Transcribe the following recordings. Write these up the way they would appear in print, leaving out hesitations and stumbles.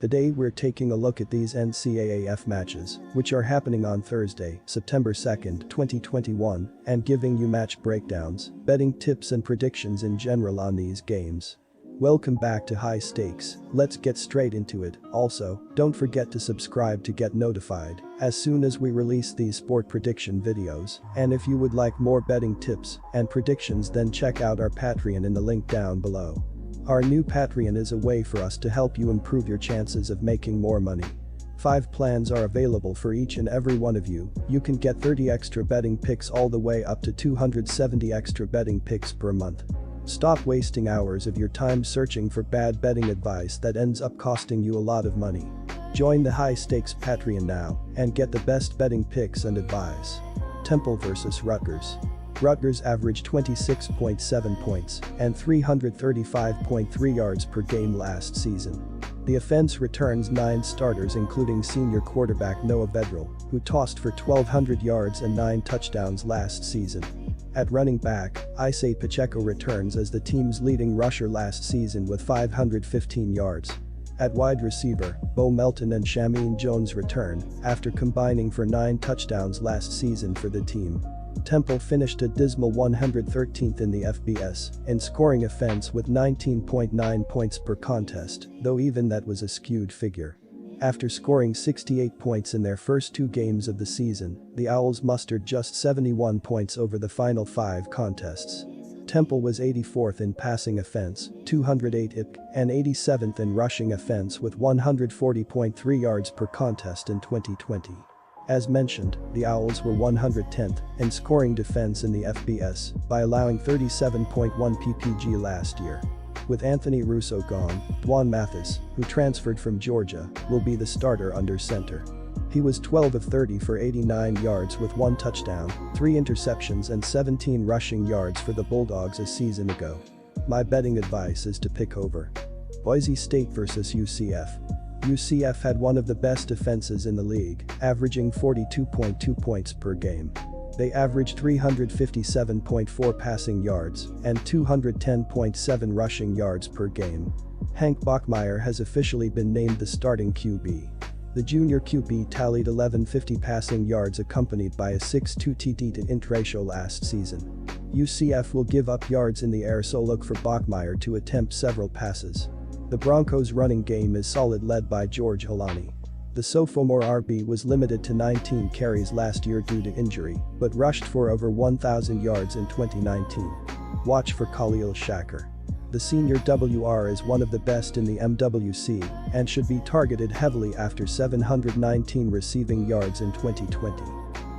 Today we're taking a look at these NCAAF matches, which are happening on Thursday, September 2nd, 2021, and giving you match breakdowns, betting tips and predictions in general on these games. Welcome back to High Stakes, let's get straight into it. Also, don't forget to subscribe to get notified as soon as we release these sport prediction videos, and if you would like more betting tips and predictions, then check out our Patreon in the link down below. Our new Patreon is a way for us to help you improve your chances of making more money. 5 plans are available for each and every one of you. You can get 30 extra betting picks all the way up to 270 extra betting picks per month. Stop wasting hours of your time searching for bad betting advice that ends up costing you a lot of money. Join the High Stakes Patreon now and get the best betting picks and advice. Temple vs Rutgers. Rutgers averaged 26.7 points and 335.3 yards per game last season. The offense returns 9 starters including senior quarterback Noah Vedral, who tossed for 1,200 yards and 9 touchdowns last season. At running back, Isaiah Pacheco returns as the team's leading rusher last season with 515 yards. At wide receiver, Bo Melton and Shameem Jones return after combining for 9 touchdowns last season for the team. Temple finished a dismal 113th in the FBS in scoring offense with 19.9 points per contest, though even that was a skewed figure. After scoring 68 points in their first 2 games of the season, the Owls mustered just 71 points over the final 5 contests. Temple was 84th in passing offense, 208 IP, and 87th in rushing offense with 140.3 yards per contest in 2020. As mentioned, the Owls were 110th in scoring defense in the FBS by allowing 37.1 ppg last year. With Anthony Russo gone, Dwan Mathis, who transferred from Georgia, will be the starter under center. He was 12 of 30 for 89 yards with 1 touchdown, 3 interceptions and 17 rushing yards for the Bulldogs a season ago. My betting advice is to pick over. Boise State vs UCF. UCF had one of the best defenses in the league, averaging 42.2 points per game. They averaged 357.4 passing yards and 210.7 rushing yards per game. Hank Bachmeier has officially been named the starting QB. The junior QB tallied 1150 passing yards accompanied by a 6.2 TD to int ratio last season. UCF will give up yards in the air, so look for Bachmeier to attempt several passes. The Broncos' running game is solid, led by George Holani. The sophomore RB was limited to 19 carries last year due to injury, but rushed for over 1,000 yards in 2019. Watch for Khalil Shaker. The senior WR is one of the best in the MWC and should be targeted heavily after 719 receiving yards in 2020.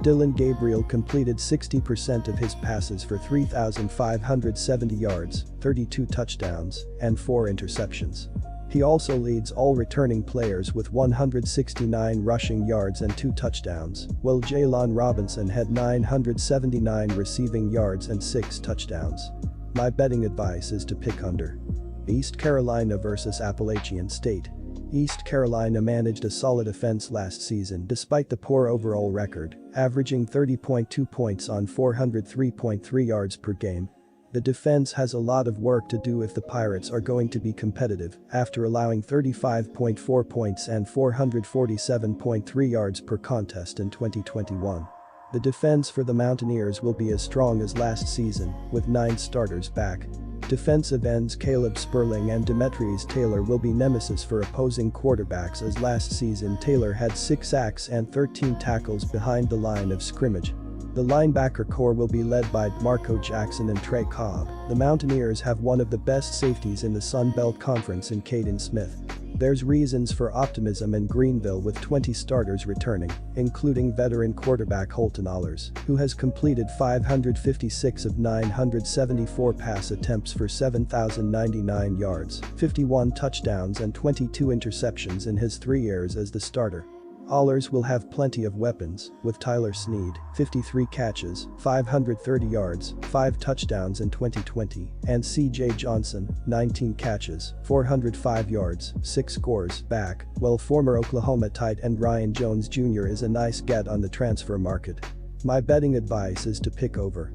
Dylan Gabriel completed 60% of his passes for 3,570 yards, 32 touchdowns, and 4 interceptions. He also leads all returning players with 169 rushing yards and 2 touchdowns, while Jalen Robinson had 979 receiving yards and 6 touchdowns. My betting advice is to pick under. East Carolina vs Appalachian State. East Carolina managed a solid offense last season despite the poor overall record, averaging 30.2 points on 403.3 yards per game. The defense has a lot of work to do if the Pirates are going to be competitive after allowing 35.4 points and 447.3 yards per contest in 2021. The defense for the Mountaineers will be as strong as last season, with 9 starters back. Defensive ends Caleb Sperling and Demetrius Taylor will be nemesis for opposing quarterbacks, as last season Taylor had 6 sacks and 13 tackles behind the line of scrimmage. The linebacker core will be led by Marco Jackson and Trey Cobb. The Mountaineers have one of the best safeties in the Sun Belt Conference in Caden Smith. There's reasons for optimism in Greenville with 20 starters returning, including veteran quarterback Holton Ahlers, who has completed 556 of 974 pass attempts for 7,099 yards, 51 touchdowns and 22 interceptions in his 3 years as the starter. Ahlers will have plenty of weapons, with Tyler Snead, 53 catches, 530 yards, 5 touchdowns in 2020, and CJ Johnson, 19 catches, 405 yards, 6 scores, back, while former Oklahoma tight end Ryan Jones Jr. is a nice get on the transfer market. My betting advice is to pick over.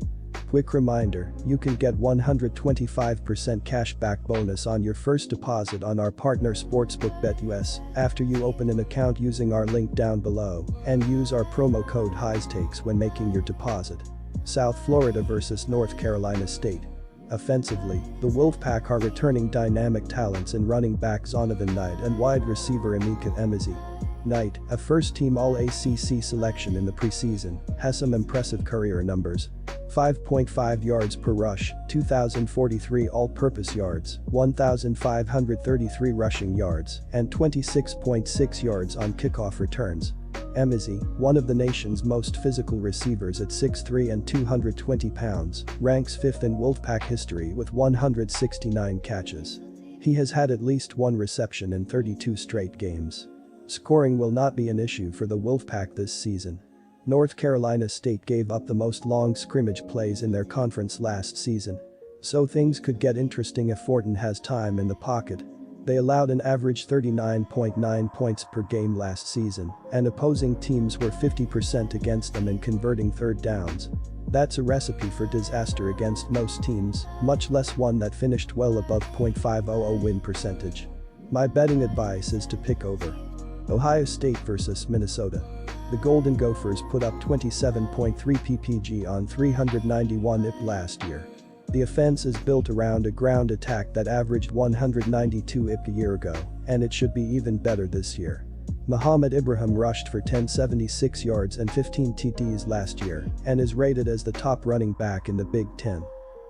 Quick reminder, you can get 125% cashback bonus on your first deposit on our partner sportsbook BetUS after you open an account using our link down below and use our promo code HIGHSTAKES when making your deposit. South Florida vs North Carolina State. Offensively, the Wolfpack are returning dynamic talents in running back Zonovan Knight and wide receiver Emeka Emezie. Knight, a first-team All-ACC selection in the preseason, has some impressive career numbers. 5.5 yards per rush, 2,043 all-purpose yards, 1,533 rushing yards, and 26.6 yards on kickoff returns. Emezie, one of the nation's most physical receivers at 6'3" and 220 pounds, ranks 5th in Wolfpack history with 169 catches. He has had at least one reception in 32 straight games. Scoring will not be an issue for the Wolfpack this season. North Carolina State gave up the most long scrimmage plays in their conference last season. So things could get interesting if Fortin has time in the pocket. They allowed an average 39.9 points per game last season, and opposing teams were 50% against them in converting third downs. That's a recipe for disaster against most teams, much less one that finished well above .500 win percentage. My betting advice is to pick over. Ohio State vs Minnesota. The Golden Gophers put up 27.3 ppg on 391 IP last year. The offense is built around a ground attack that averaged 192 IP a year ago, and it should be even better this year. Muhammad Ibrahim rushed for 1,076 yards and 15 TDs last year and is rated as the top running back in the Big Ten.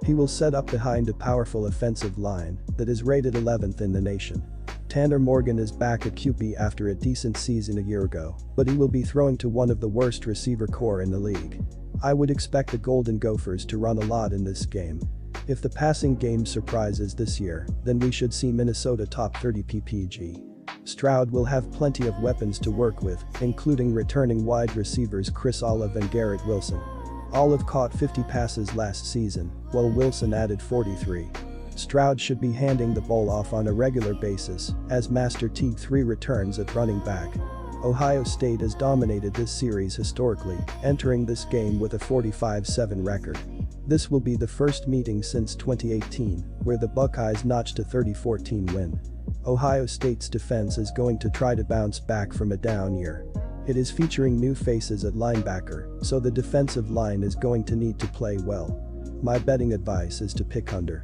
He will set up behind a powerful offensive line that is rated 11th in the nation. Tanner Morgan is back at QB after a decent season a year ago, but he will be throwing to one of the worst receiver corps in the league. I would expect the Golden Gophers to run a lot in this game. If the passing game surprises this year, then we should see Minnesota top 30 ppg. Stroud will have plenty of weapons to work with, including returning wide receivers Chris Olive and Garrett Wilson. Olive caught 50 passes last season, while Wilson added 43. Stroud should be handing the ball off on a regular basis, as Master Teague 3 returns at running back. Ohio State has dominated this series historically, entering this game with a 45-7 record. This will be the first meeting since 2018, where the Buckeyes notched a 30-14 win. Ohio State's defense is going to try to bounce back from a down year. It is featuring new faces at linebacker, so the defensive line is going to need to play well. My betting advice is to pick under.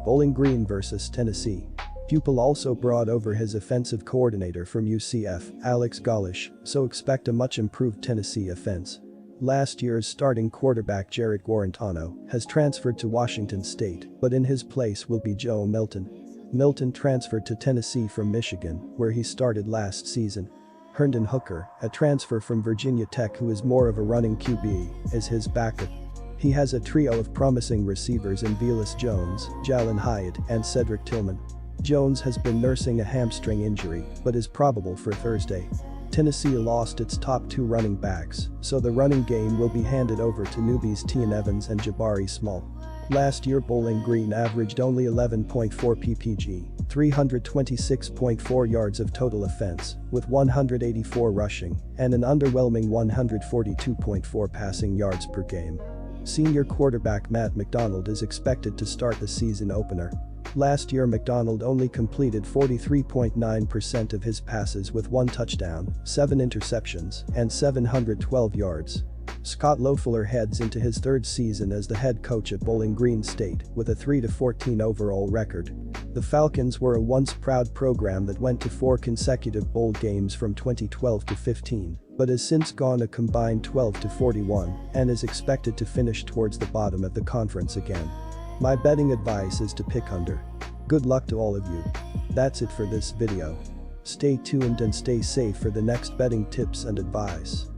Bowling Green vs Tennessee. Pupil also brought over his offensive coordinator from UCF, Alex Golesh, so expect a much improved Tennessee offense. Last year's starting quarterback Jarrett Guarantano has transferred to Washington State, but in his place will be Joe Milton. Milton transferred to Tennessee from Michigan, where he started last season. Herndon Hooker, a transfer from Virginia Tech who is more of a running QB, is his backup. He has a trio of promising receivers in Velus Jones, Jalen Hyatt, and Cedric Tillman. Jones has been nursing a hamstring injury, but is probable for Thursday. Tennessee lost its top 2 running backs, so the running game will be handed over to newbies Tian Evans and Jabari Small. Last year Bowling Green averaged only 11.4 ppg, 326.4 yards of total offense, with 184 rushing, and an underwhelming 142.4 passing yards per game. Senior quarterback Matt McDonald is expected to start the season opener. Last year McDonald only completed 43.9% of his passes with 1 touchdown, 7 interceptions, and 712 yards. Scott Loeffler heads into his 3rd season as the head coach at Bowling Green State with a 3-14 overall record. The Falcons were a once proud program that went to 4 consecutive bowl games from 2012 to 15, but has since gone a combined 12-41 and is expected to finish towards the bottom of the conference again. My betting advice is to pick under. Good luck to all of you. That's it for this video. Stay tuned and stay safe for the next betting tips and advice.